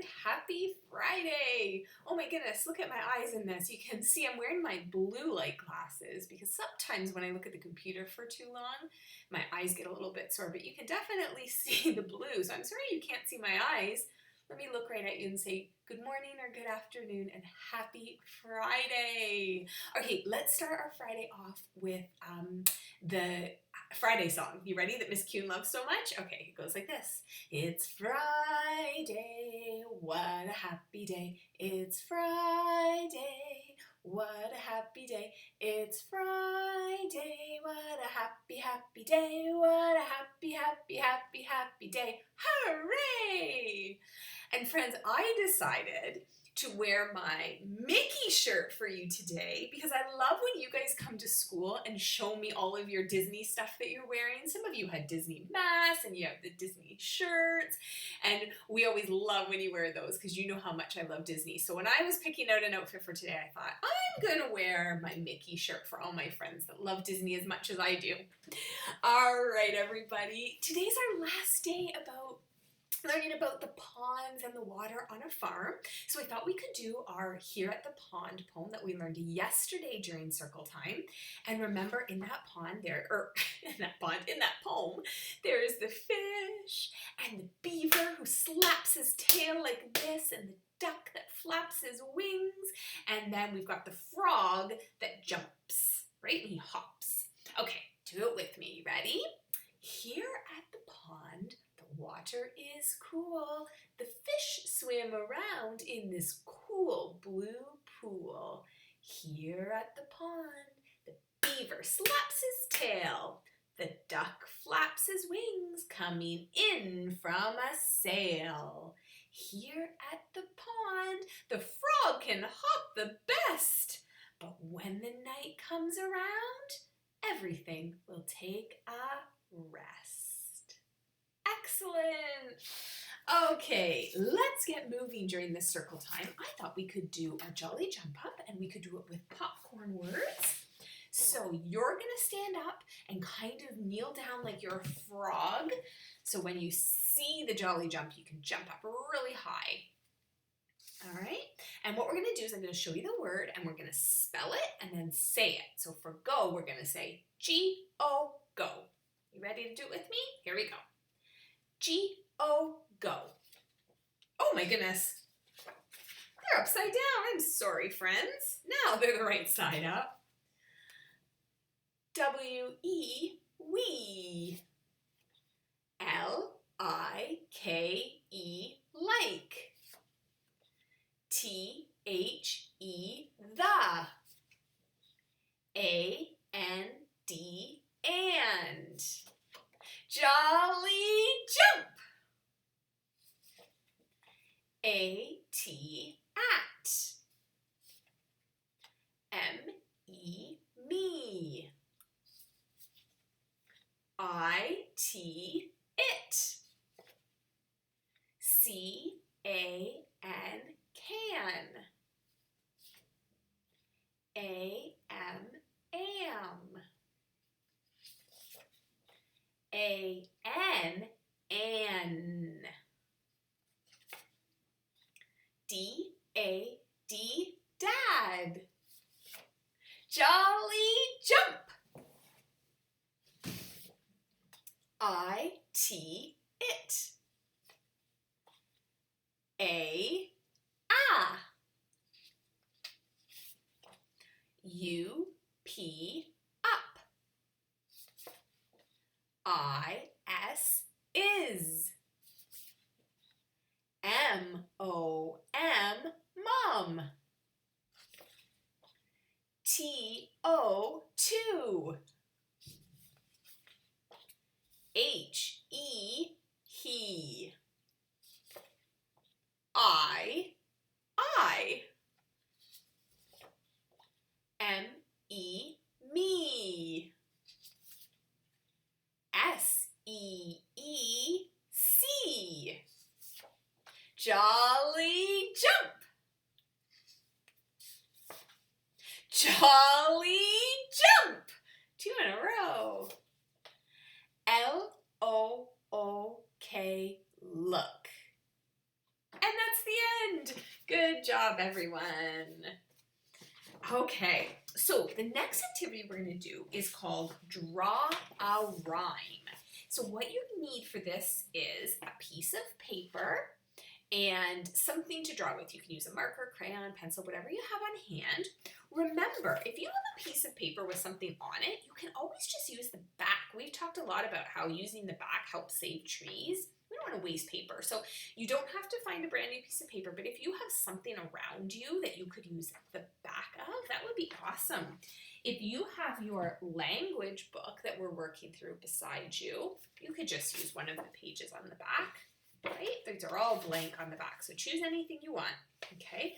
and happy Friday. Oh my goodness, look at my eyes in this. You can see I'm wearing my blue light glasses because sometimes when I look at the computer for too long, my eyes get a little bit sore, but you can definitely see the blue. So I'm sorry you can't see my eyes. Let me look right at you and say good morning or good afternoon and happy Friday. Okay, let's start our Friday off with the Friday song. You ready that Miss Kuhn loves so much? Okay, it goes like this. It's Friday, what a happy day. It's Friday, what a happy day. It's Friday, what a happy, happy day. What a happy, happy, happy, happy day. Hooray! And friends, I decided to wear my Mickey shirt for you today because I love when you guys come to school and show me all of your Disney stuff that you're wearing. Some of you had Disney masks and you have the Disney shirts, and we always love when you wear those because you know how much I love Disney. So when I was picking out an outfit for today, I thought I'm gonna wear my Mickey shirt for all my friends that love Disney as much as I do. All right, everybody, today's our last day learning about the ponds and the water on a farm. So I thought we could do our Here at the Pond poem that we learned yesterday during circle time. And remember, in that pond in that poem, there's the fish and the beaver who slaps his tail like this, and the duck that flaps his wings, and then we've got the frog that jumps, right? And he hops. Okay, do it with me. Ready? Here at the pond, the water is cool. The fish swim around in this cool blue pool. Here at the pond, the beaver slaps his tail. The duck flaps his wings, coming in from a sail. Here at the pond, the frog can hop the best. But when the night comes around, everything will take a rest. Excellent. Okay, let's get moving during this circle time. I thought we could do our jolly jump up and we could do it with popcorn words. So you're gonna stand up and kind of kneel down like you're a frog. So when you see the jolly jump, you can jump up really high. All right, and what we're gonna do is I'm gonna show you the word and we're gonna spell it and then say it. So for go, we're gonna say G-O, go. You ready to do it with me? Here we go. G-O, go. Oh my goodness. They're upside down. I'm sorry, friends. Now they're the right side up. W-E, wee. L-I-K-E, like. T-H-E, the. A-N-D, and. Jolly jump. A-T, at. M-E, me. I-T, it. C-A-N, can. A-M, am. A-N, an. D-A-D, dad. Jolly jump. I-T, it. A-ah. U-P, up. I-S, is. M-O-M, mom. T-O, two. H-E, he. I. M-E, me. S-E-E, see. Jolly jump. Jolly jump. 2 in a row. L-O-O-K, look. And that's the Good job, everyone. Okay, so the next activity we're going to do is called Draw a Rhyme. So what you need for this is a piece of paper and something to draw with. You can use a marker, crayon, pencil, whatever you have on hand. Remember, if you have a piece of paper with something on it, you can always just use the back. We've talked a lot about how using the back helps save trees. We don't want to waste paper, so you don't have to find a brand new piece of paper, but if you have something around you that you could use the back of, that would be awesome. If you have your language book that we're working through beside you, you could just use one of the pages on the back, right? These are all blank on the back, so choose anything you want, okay?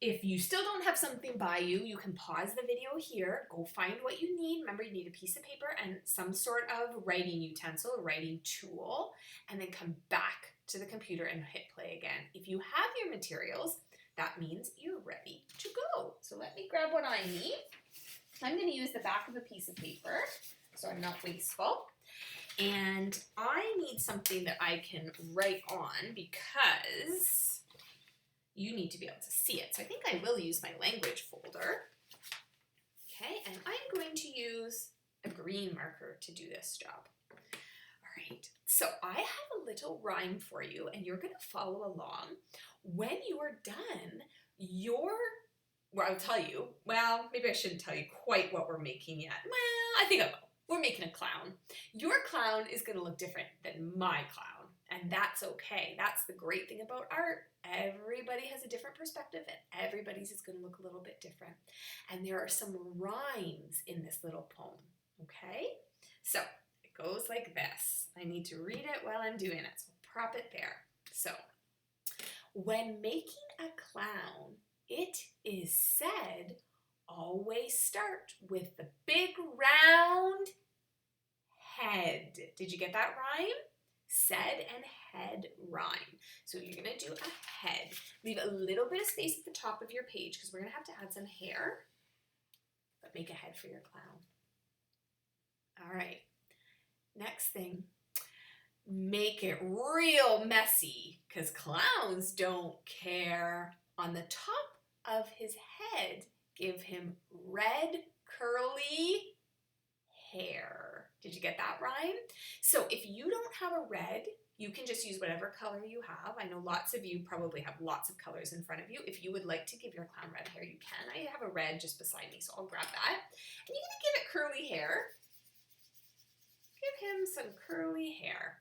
If you still don't have something by you, you can pause the video here, go find what you need. Remember, you need a piece of paper and some sort of writing utensil, writing tool, and then come back to the computer and hit play again. If you have your materials, that means you're ready to go. So let me grab what I need. I'm going to use the back of a piece of paper so I'm not wasteful. And I need something that I can write on because you need to be able to see it. So I think I will use my language folder. Okay, and I'm going to use a green marker to do this job. All right, so I have a little rhyme for you and you're gonna follow along. When you are done, well, I'll tell you, well, maybe I shouldn't tell you quite what we're making yet. Well, I think I will. We're making a clown. Your clown is gonna look different than my clown, and that's okay. That's the great thing about art. Everybody has a different perspective and everybody's is going to look a little bit different. And there are some rhymes in this little poem, okay? So it goes like this. I need to read it while I'm doing it, so prop it there. So, when making a clown, it is said, always start with the big round head. Did you get that rhyme? Said and head rhyme. So you're going to do a head. Leave a little bit of space at the top of your page because we're going to have to add some hair, but make a head for your clown. All right. Next thing, make it real messy because clowns don't care. On the top of his head, give him red curly hair. Did you get that rhyme? So if you don't have a red, you can just use whatever color you have. I know lots of you probably have lots of colors in front of you. If you would like to give your clown red hair, you can. I have a red just beside me, so I'll grab that. And you're gonna give it curly hair. Give him some curly hair.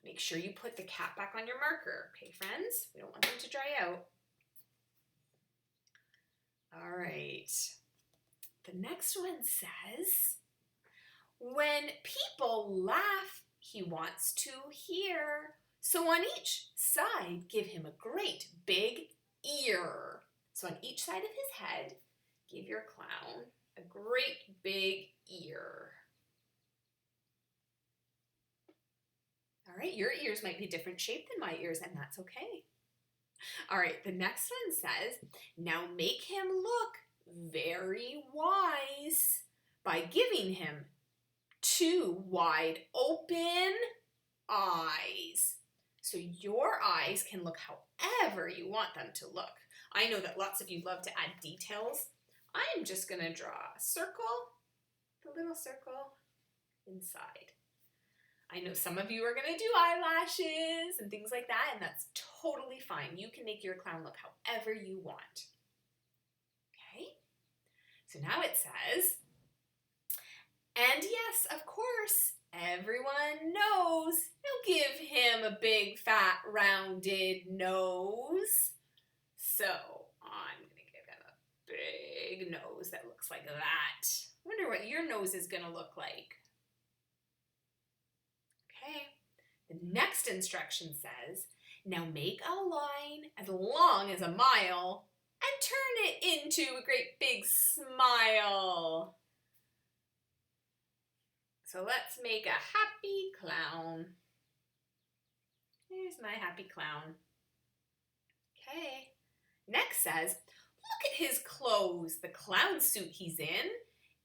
Make sure you put the cap back on your marker, okay, friends? We don't want them to dry out. All right. The next one says, when people laugh, he wants to hear. So on each side, give him a great big ear. So on each side of his head, give your clown a great big ear. All right, your ears might be different shape than my ears, and that's okay. All right, the next one says, now make him look very wise by giving him 2 wide open eyes. So your eyes can look however you want them to look. I know that lots of you love to add details. I'm just gonna draw a circle, the little circle inside. I know some of you are gonna do eyelashes and things like that, and that's totally fine. You can make your clown look however you want. Okay, so now it says, and yes, of course, everyone knows he'll give him a big, fat, rounded nose. So I'm going to give him a big nose that looks like that. I wonder what your nose is going to look like. Okay, the next instruction says, now make a line as long as a mile and turn it into a great big smile. So let's make a happy clown. Here's my happy clown. Okay. Next says, look at his clothes, the clown suit he's in.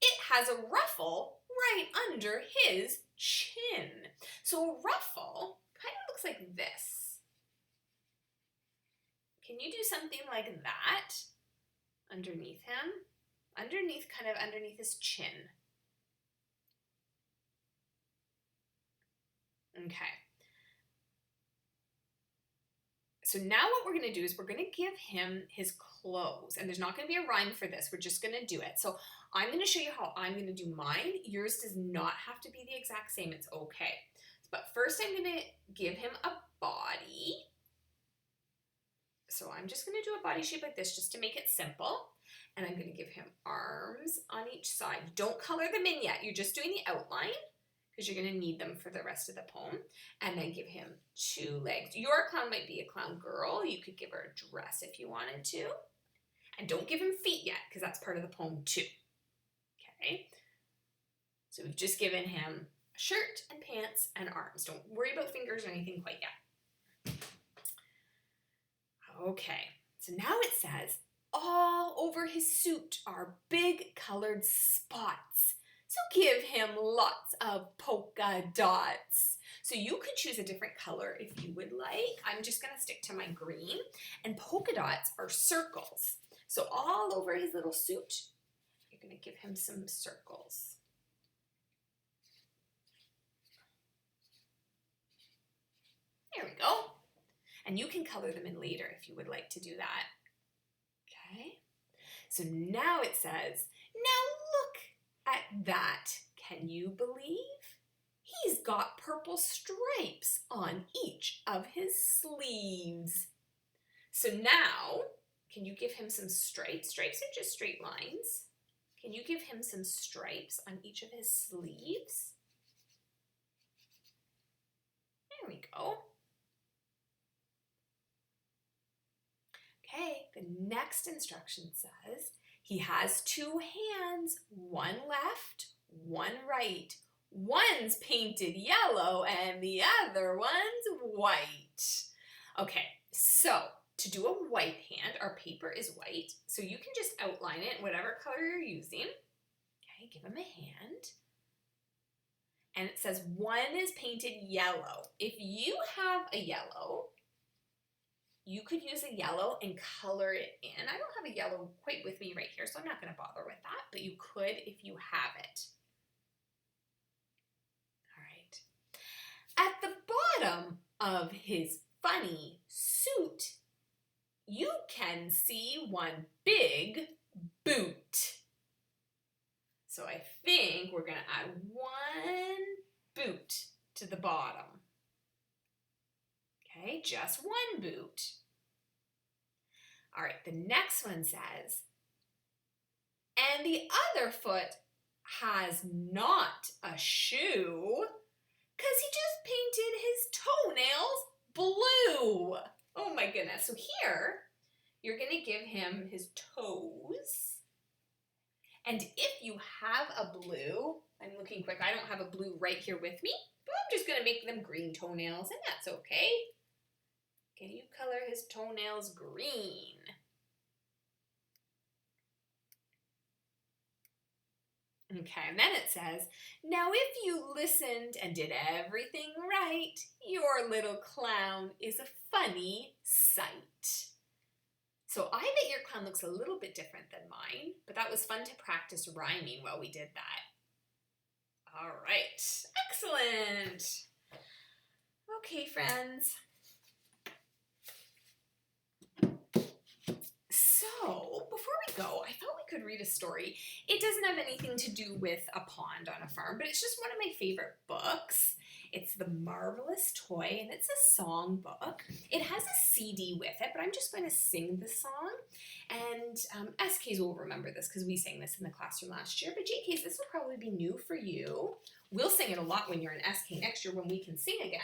It has a ruffle right under his chin. So a ruffle kind of looks like this. Can you do something like that underneath him? Underneath, kind of underneath his chin. Okay. So now what we're going to do is we're going to give him his clothes. And there's not going to be a rhyme for this. We're just going to do it. So I'm going to show you how I'm going to do mine. Yours does not have to be the exact same. It's okay. But first I'm going to give him a body. So I'm just going to do a body shape like this just to make it simple. And I'm going to give him arms on each side. Don't color them in yet. You're just doing the outline, because you're going to need them for the rest of the poem. And then give him 2 legs. Your clown might be a clown girl. You could give her a dress if you wanted to. And don't give him feet yet, because that's part of the poem too. Okay? So we've just given him a shirt and pants and arms. Don't worry about fingers or anything quite yet. Okay, so now it says, all over his suit are big colored spots. So give him lots of polka dots. So you could choose a different color if you would like. I'm just going to stick to my green. And polka dots are circles. So all over his little suit, you're going to give him some circles. There we go. And you can color them in later if you would like to do that. Okay. So now it says, now look at that. Can you believe? He's got purple stripes on each of his sleeves. So now, can you give him some stripes? Stripes are just straight lines. Can you give him some stripes on each of his sleeves? There we go. Okay, the next instruction says he has 2 hands, one left, one right. One's painted yellow and the other one's white. Okay, so to do a white hand, our paper is white, so you can just outline it in whatever color you're using. Okay, give him a hand. And it says one is painted yellow. If you have a yellow, you could use a yellow and color it in. I don't have a yellow quite with me right here, so I'm not going to bother with that, but you could if you have it. All right. At the bottom of his funny suit, you can see one big boot. So I think we're going to add one boot to the bottom. Okay, just one boot. All right, the next one says, and the other foot has not a shoe because he just painted his toenails blue. Oh my goodness. So here, you're going to give him his toes. And if you have a blue, I'm looking quick, I don't have a blue right here with me, but I'm just going to make them green toenails, and that's okay. Can you color his toenails green? Okay, and then it says, now if you listened and did everything right, your little clown is a funny sight. So I bet your clown looks a little bit different than mine, but that was fun to practice rhyming while we did that. All right, excellent. Okay, friends. So, before we go, I thought we could read a story. It doesn't have anything to do with a pond on a farm, but it's just one of my favorite books. It's The Marvelous Toy, and it's a song book. It has a CD with it, but I'm just going to sing the song. And SKs will remember this because we sang this in the classroom last year, but JKs, this will probably be new for you. We'll sing it a lot when you're in SK next year when we can sing again.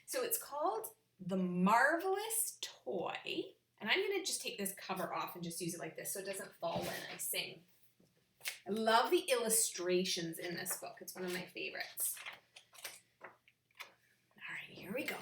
So it's called The Marvelous Toy. And I'm going to just take this cover off and just use it like this so it doesn't fall when I sing. I love the illustrations in this book. It's one of my favorites. All right, here we go.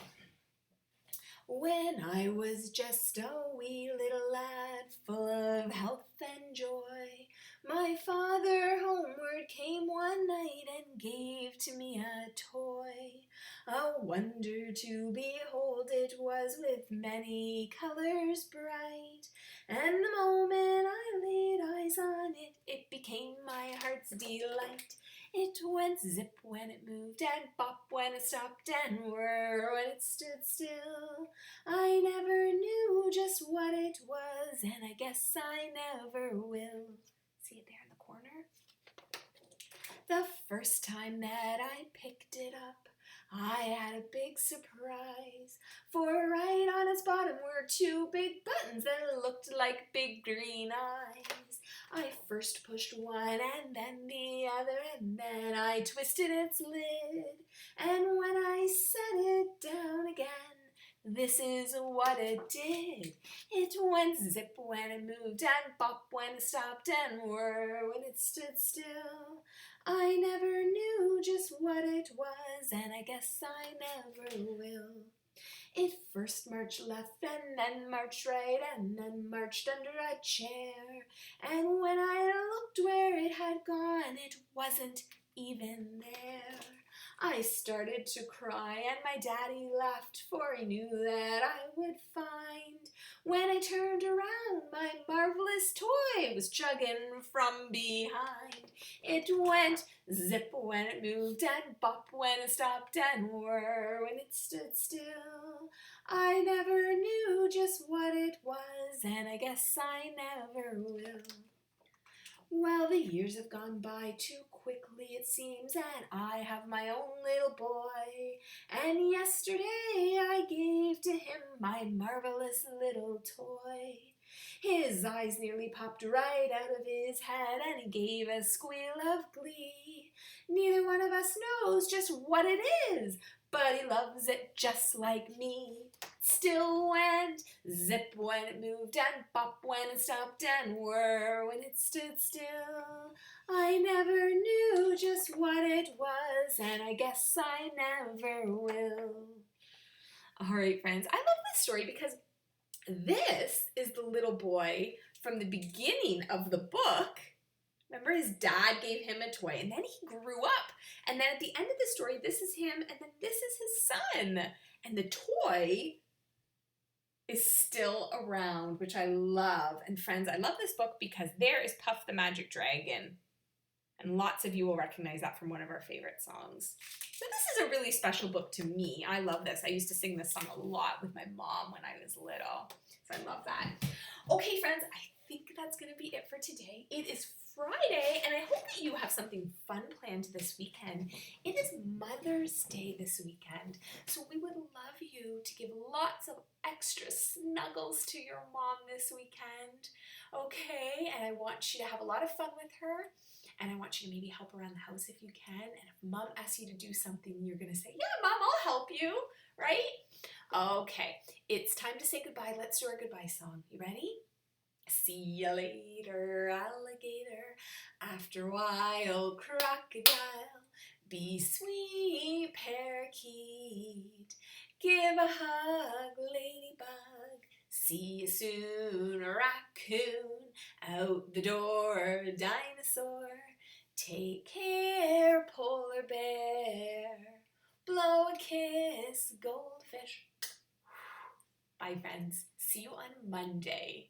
When I was just a wee little lad, full of health and joy, my father homeward came one night and gave to me a toy. A wonder to behold it was, with many colors bright, and the moment I laid eyes on it, it became my heart's delight. It went zip when it moved, and bop when it stopped, and whir when it stood still. I never knew just what it was, and I guess I never will. See it there in the corner? The first time that I picked it up, I had a big surprise, for right on its bottom were two big buttons that looked like big green eyes. I first pushed one and then the other, and then I twisted its lid, and when I set it down again, this is what it did. It went zip when it moved, and bop when it stopped, and whir when it stood still. I never knew just what it was, and I guess I never will. It first marched left, and then marched right, and then marched under a chair. And when I looked where it had gone, it wasn't even there. I started to cry, and my daddy laughed, for he knew that I would find. When I turned around, my marvelous toy was chugging from behind. It went zip when it moved, and bop when it stopped, and whir when it stood still. I never knew just what it was, and I guess I never will. Well, the years have gone by too quickly, it seems, and I have my own little boy. And yesterday I gave to him my marvelous little toy. His eyes nearly popped right out of his head, and he gave a squeal of glee. Neither one of us knows just what it is, but he loves it just like me. Still went zip when it moved, and bop when it stopped, and whir when it stood still. I never knew just what it was, and I guess I never will. All right, friends, I love this story because this is the little boy from the beginning of the book. Remember, his dad gave him a toy, and then he grew up. And then at the end of the story, this is him, and then this is his son. And the toy is still around, which I love. And friends, I love this book because there is Puff the Magic Dragon. And lots of you will recognize that from one of our favorite songs. So this is a really special book to me. I love this. I used to sing this song a lot with my mom when I was little. So I love that. Okay, friends, I think that's going to be it for today. It is Friday, and I hope that you have something fun planned this weekend. It is Mother's Day this weekend, so we would love you to give lots of extra snuggles to your mom this weekend, okay? And I want you to have a lot of fun with her, and I want you to maybe help around the house if you can, and if Mom asks you to do something, you're going to say, yeah, Mom, I'll help you, right? Okay, it's time to say goodbye. Let's do our goodbye song. You ready? See you later, alligator, after a while, crocodile. Be sweet, parakeet, give a hug, ladybug. See you soon, raccoon, out the door, dinosaur. Take care, polar bear, blow a kiss, goldfish. Bye, friends. See you on Monday.